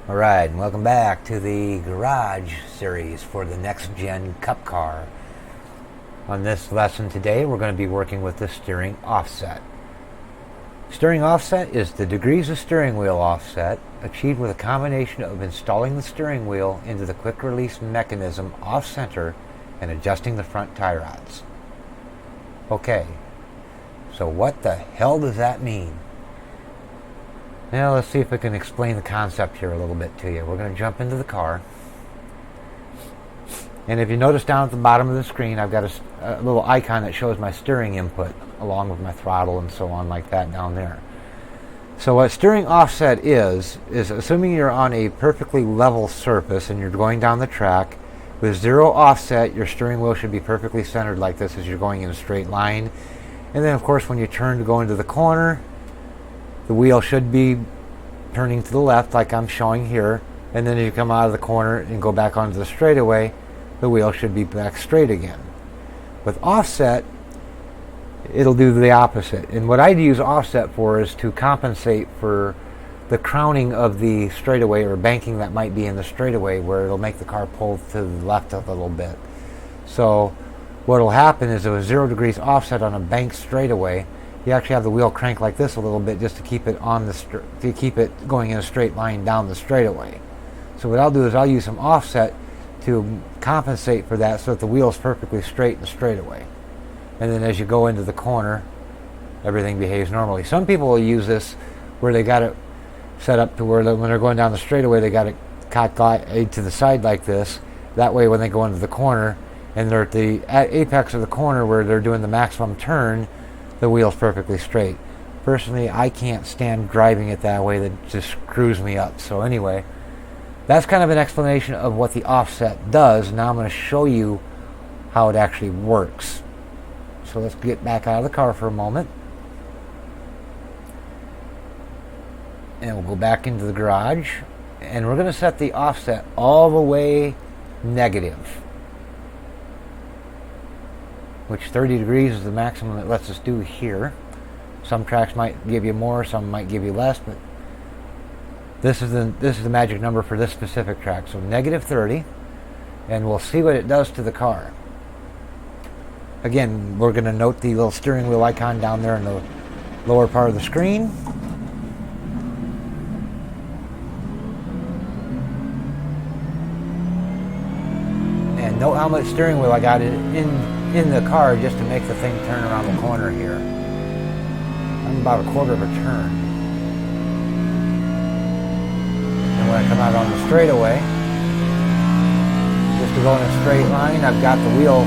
Alright, and welcome back to the Garage series for the Next Gen Cup Car. On this lesson today, we're going to be working with the steering offset. Steering offset is the degrees of steering wheel offset achieved with a combination of installing the steering wheel into the quick release mechanism off-center and adjusting the front tie rods. Okay, so what the hell does that mean? Now let's see if we can explain the concept here a little bit to you. We're going to jump into the car. And if you notice down at the bottom of the screen, I've got a little icon that shows my steering input along with my throttle and so on like that down there. So what steering offset is assuming you're on a perfectly level surface and you're going down the track, with zero offset, your steering wheel should be perfectly centered like this as you're going in a straight line. And then of course when you turn to go into the corner, the wheel should be turning to the left like I'm showing here, and then as you come out of the corner and go back onto the straightaway, the wheel should be back straight again. With offset, it'll do the opposite. And what I'd use offset for is to compensate for the crowning of the straightaway or banking that might be in the straightaway, where it'll make the car pull to the left a little bit. So what will happen is with 0 degrees offset on a banked straightaway, you actually have the wheel crank like this a little bit just to keep it going in a straight line down the straightaway. So what I'll do is I'll use some offset to compensate for that so that the wheel is perfectly straight in the straightaway. And then as you go into the corner, everything behaves normally. Some people will use this where they got it set up to where when they're going down the straightaway, they got it cockeyed to the side like this. That way when they go into the corner and they're at the apex of the corner where they're doing the maximum turn, the wheel's perfectly straight. Personally, I can't stand driving it that way. That just screws me up. So anyway, that's kind of an explanation of what the offset does. Now I'm going to show you how it actually works. So let's get back out of the car for a moment. And we'll go back into the garage. And we're going to set the offset all the way negative, which 30 degrees is the maximum it lets us do here. Some tracks might give you more, some might give you less, but this is the magic number for this specific track. So negative 30, and we'll see what it does to the car. Again, we're going to note the little steering wheel icon down there in the lower part of the screen. And note how much steering wheel I got in the car just to make the thing turn around the corner here. I'm about a quarter of a turn. And when I come out on the straightaway, just to go in a straight line, I've got the wheel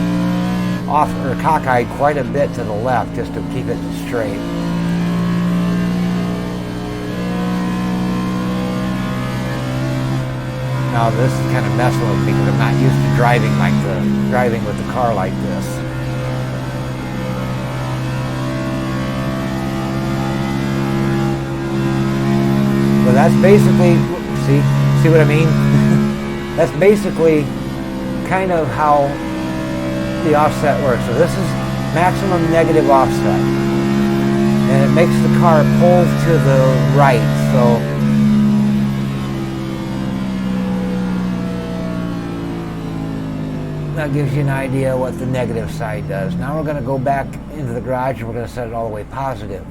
off or cockeyed quite a bit to the left just to keep it straight. Now this is kind of messing with me because I'm not used to driving with the car like this. So that's basically, see what I mean? That's basically kind of how the offset works. So this is maximum negative offset, and it makes the car pull to the right. So that gives you an idea what the negative side does. Now we're going to go back into the garage and we're going to set it all the way positive.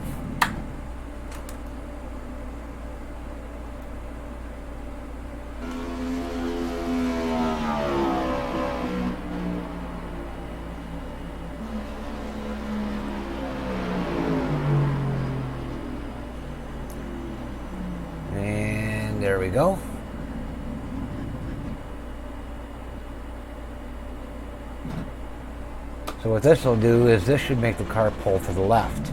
And there we go. So what this will do is this should make the car pull to the left.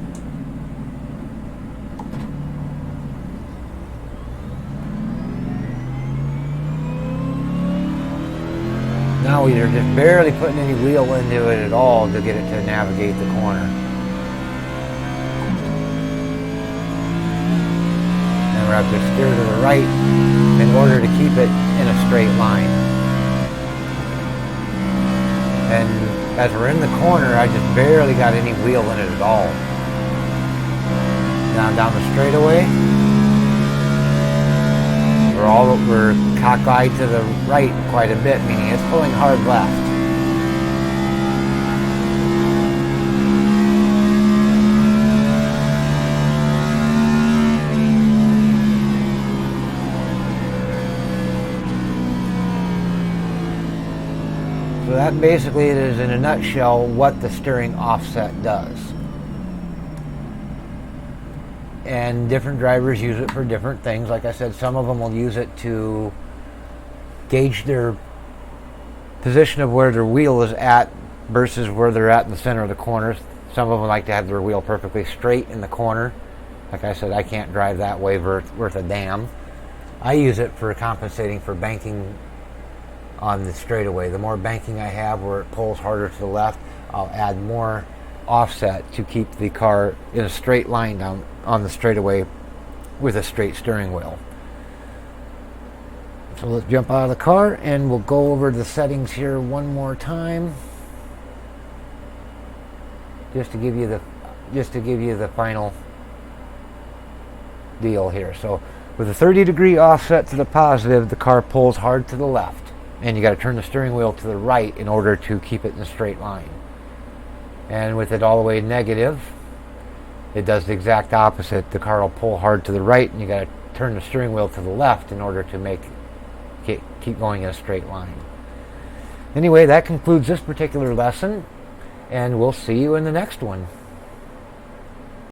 Now we're just barely putting any wheel into it at all to get it to navigate the corner. And we're going to steer to the right in order to keep it in a straight line. And as we're in the corner, I just barely got any wheel in it at all. Now down the straightaway, We're cockeyed to the right quite a bit, meaning it's pulling hard left. So that basically is, in a nutshell, what the steering offset does. And different drivers use it for different things. Like I said, some of them will use it to gauge their position of where their wheel is at versus where they're at in the center of the corners. Some of them like to have their wheel perfectly straight in the corner. Like I said, I can't drive that way worth a damn. I use it for compensating for banking on the straightaway. The more banking I have where it pulls harder to the left, I'll add more offset to keep the car in a straight line down on the straightaway with a straight steering wheel. So let's jump out of the car and we'll go over the settings here one more time, just to give you the final deal here. So with a 30-degree offset to the positive, the car pulls hard to the left, and you got to turn the steering wheel to the right in order to keep it in a straight line. And with it all the way negative, it does the exact opposite. The car will pull hard to the right, and you got to turn the steering wheel to the left in order to keep going in a straight line. Anyway, that concludes this particular lesson, and we'll see you in the next one.